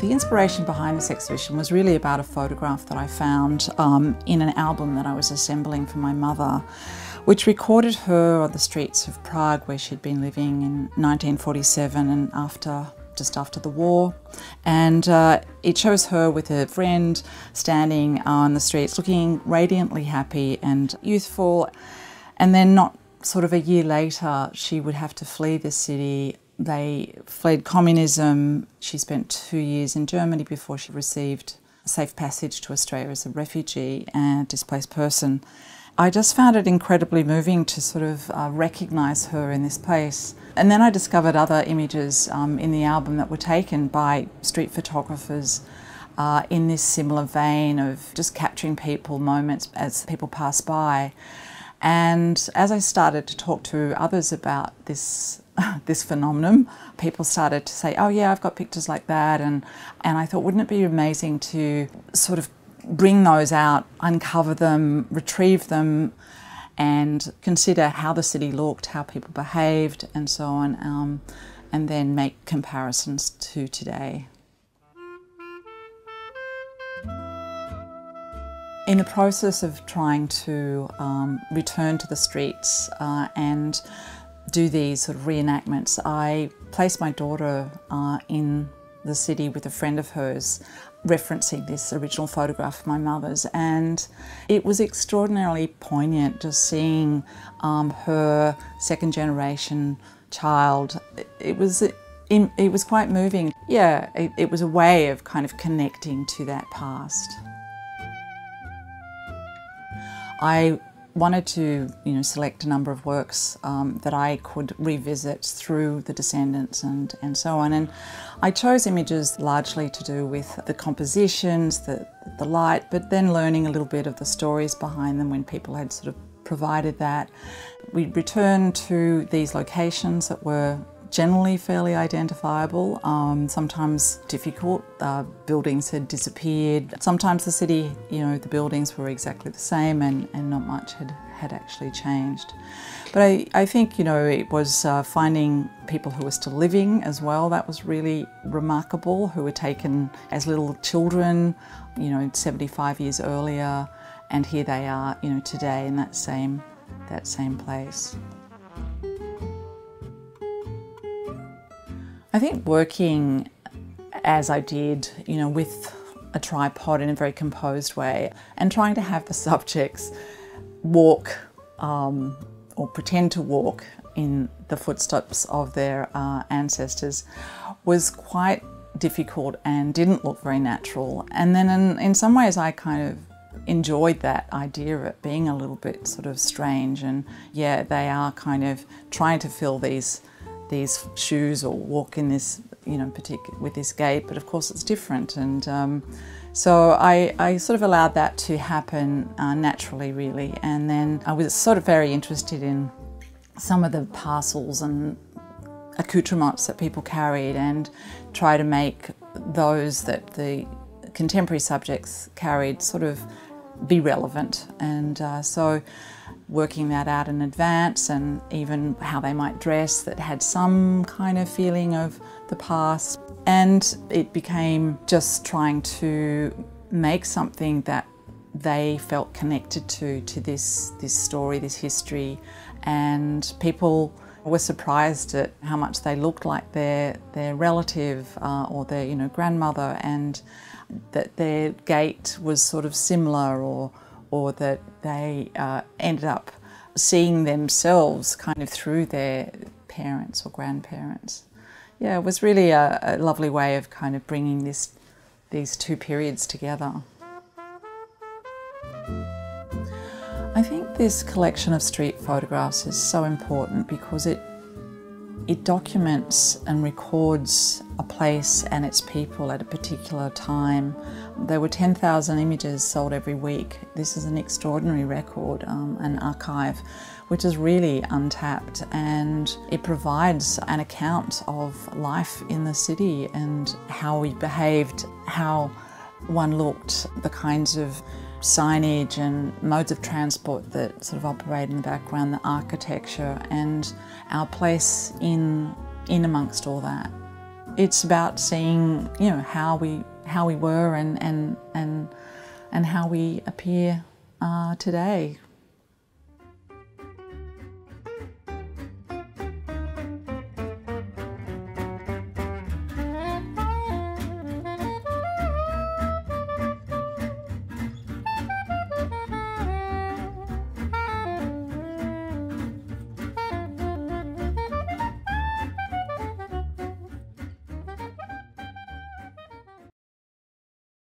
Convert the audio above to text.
The inspiration behind this exhibition was really about a photograph that I found in an album that I was assembling for my mother, which recorded her on the streets of Prague, where she'd been living in 1947 and just after the war. And it shows her with a friend standing on the streets looking radiantly happy and youthful. And then not sort of a year later, she would have to flee the city. They fled communism. She spent 2 years in Germany before she received safe passage to Australia as a refugee and displaced person. I just found it incredibly moving to sort of recognise her in this place. And then I discovered other images in the album that were taken by street photographers in this similar vein of just capturing people, moments as people pass by. And as I started to talk to others about this phenomenon, people started to say, oh yeah, I've got pictures like that. And I thought, wouldn't it be amazing to sort of bring those out, uncover them, retrieve them, and consider how the city looked, how people behaved, and so on, and then make comparisons to today. In the process of trying to return to the streets and do these sort of reenactments, I placed my daughter in the city with a friend of hers, referencing this original photograph of my mother's, and it was extraordinarily poignant just seeing her second generation child. It was quite moving. Yeah, it was a way of kind of connecting to that past. I wanted to, select a number of works that I could revisit through the descendants and so on. And I chose images largely to do with the compositions, the light, but then learning a little bit of the stories behind them when people had sort of provided that. We returned to these locations that were generally fairly identifiable, sometimes difficult. Buildings had disappeared. Sometimes the city, the buildings were exactly the same and not much had actually changed. But I think, it was finding people who were still living as well. That was really remarkable, who were taken as little children, 75 years earlier, and here they are, today in that same place. I think working as I did, with a tripod in a very composed way and trying to have the subjects walk or pretend to walk in the footsteps of their ancestors was quite difficult and didn't look very natural. And then in some ways I kind of enjoyed that idea of it being a little bit sort of strange, and yeah, they are kind of trying to fill these shoes or walk in this, with this gait, but of course it's different. And so I sort of allowed that to happen naturally, really. And then I was sort of very interested in some of the parcels and accoutrements that people carried and try to make those that the contemporary subjects carried sort of be relevant. And so working that out in advance, and even how they might dress that had some kind of feeling of the past. And it became just trying to make something that they felt connected to this story, this history, and people were surprised at how much they looked like their relative or their grandmother, and that their gait was sort of similar, or that they ended up seeing themselves kind of through their parents or grandparents. Yeah, it was really a lovely way of kind of bringing these two periods together. I think this collection of street photographs is so important because it documents and records a place and its people at a particular time. There were 10,000 images sold every week. This is an extraordinary record, an archive, which is really untapped, and it provides an account of life in the city and how we behaved, how one looked, the kinds of signage and modes of transport that sort of operate in the background, the architecture, and our place in amongst all that. it's about seeing, you know, how we were and how we appear today.